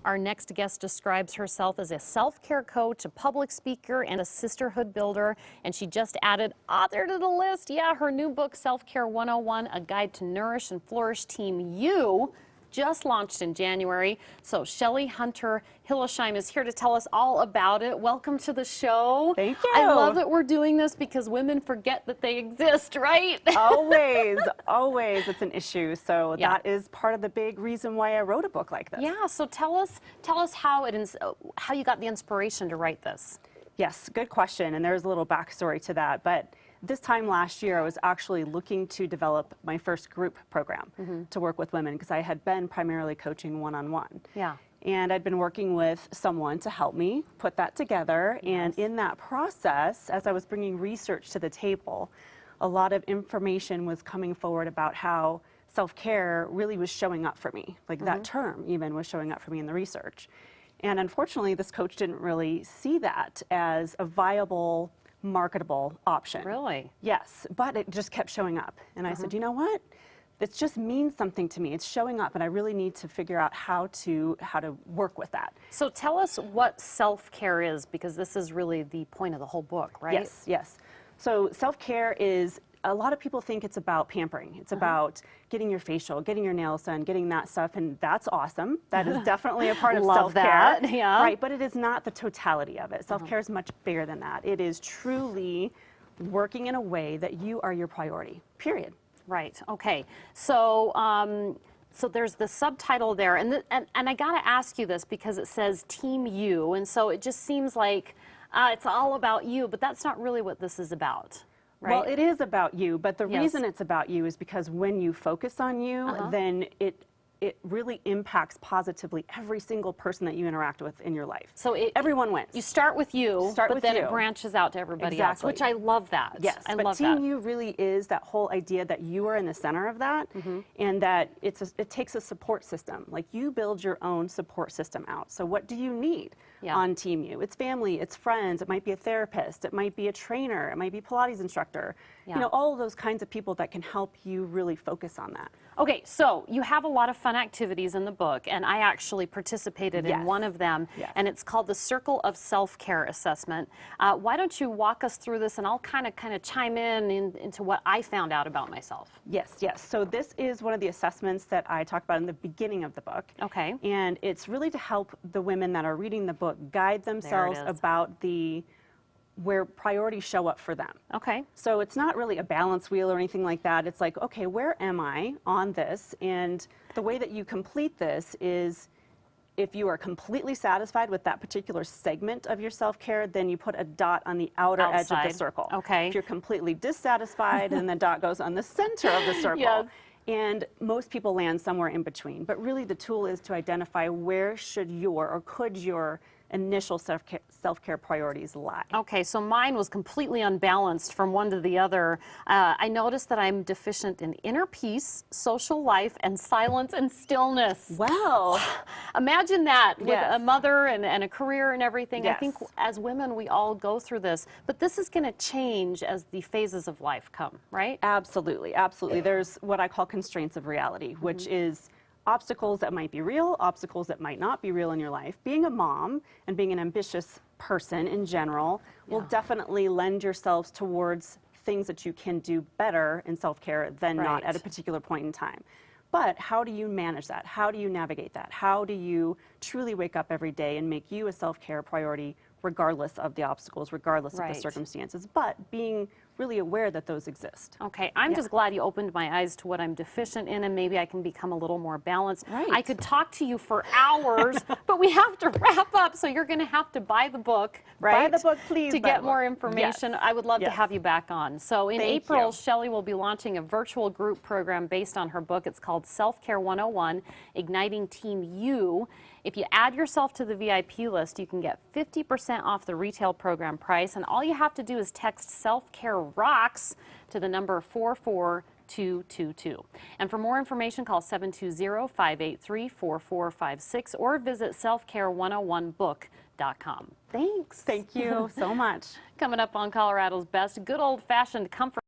Our next guest describes herself as a self-care coach, a public speaker, and a sisterhood builder. And she just added author to the list. Yeah, her new book, Self-Care 101, A Guide to Nourish and Flourish Team You, just launched in January. So Shelley Hunter Hillesheim is here to tell us all about it. Welcome to the show. Thank you. I love that we're doing this because women forget that they exist, right? Always, always. It's an issue. So that is part of the big reason why I wrote a book like this. Yeah. So tell us how you got the inspiration to write this. Yes, good question. And there's a little backstory to that. But this time last year, I was actually looking to develop my first group program to work with women because I had been primarily coaching one-on-one. Yeah. And I'd been working with someone to help me put that together. Yes. And in that process, as I was bringing research to the table, a lot of information was coming forward about how self-care really was showing up for me. Like that term even was showing up for me in the research. And unfortunately, this coach didn't really see that as a viable, marketable option. Really? Yes, but it just kept showing up. And I said, you know what? It just means something to me. It's showing up, and I really need to figure out how to work with that. So tell us what self-care is, because this is really the point of the whole book, right? Yes, yes. So self-care is, a lot of people think it's about pampering. It's about getting your facial, getting your nails done, getting that stuff, and that's awesome. That is definitely a part of self-care. Love that, yeah. Right, but it is not the totality of it. Self-care is much bigger than that. It is truly working in a way that you are your priority, period. Right. Okay. So, so there's the subtitle there, and I got to ask you this because it says Team You, and so it just seems like it's all about you, but that's not really what this is about. Right? Well, it is about you, but the reason it's about you is because when you focus on you, then it really impacts positively every single person that you interact with in your life. So everyone wins. You start with you, but then it branches out to everybody else, which I love that. Yes, I but love Team that. You really is that whole idea that you are in the center of that, and that it takes a support system. Like you build your own support system out. So what do you need on Team You? It's family, it's friends, it might be a therapist, it might be a trainer, it might be a Pilates instructor. You know, all of those kinds of people that can help you really focus on that. Okay, so you have a lot of fun activities in the book, and I actually participated in one of them, and it's called the Circle of Self-Care Assessment. Why don't you walk us through this, and I'll kind of chime into what I found out about myself. Yes, yes. So this is one of the assessments that I talk about in the beginning of the book. Okay. And it's really to help the women that are reading the book guide themselves about where priorities show up for them. Okay. So it's not really a balance wheel or anything like that. It's like, okay, where am I on this? And the way that you complete this is if you are completely satisfied with that particular segment of your self-care, then you put a dot on the outer edge of the circle. Okay. If you're completely dissatisfied, then the dot goes on the center of the circle. Yes. And most people land somewhere in between. But really the tool is to identify where should could your initial self-care priorities lie. Okay, so mine was completely unbalanced from one to the other. I noticed that I'm deficient in inner peace, social life, and silence and stillness. Wow. Imagine that with a mother and a career and everything. Yes. I think as women, we all go through this, but this is going to change as the phases of life come, right? Absolutely, absolutely. There's what I call constraints of reality, which is obstacles that might be real, obstacles that might not be real in your life. Being a mom and being an ambitious person in general will definitely lend yourselves towards things that you can do better in self-care than not at a particular point in time. But how do you manage that? How do you navigate that? How do you truly wake up every day and make you a self-care priority regardless of the obstacles, regardless of the circumstances, but being really aware that those exist. Okay, I'm just glad you opened my eyes to what I'm deficient in, and maybe I can become a little more balanced. Right. I could talk to you for hours, but we have to wrap up, so you're going to have to buy the book, right? Buy the book, please. To get more information. Yes. I would love to have you back on. So in April, Shelley will be launching a virtual group program based on her book. It's called Self-Care 101, Igniting Team You. If you add yourself to the VIP list, you can get 50% off the retail program price, and all you have to do is text Self-Care Rocks to the number 44222. And for more information, call 720-583-4456 or visit selfcare101book.com. Thanks. Thank you so much. Coming up on Colorado's Best, good old-fashioned comfort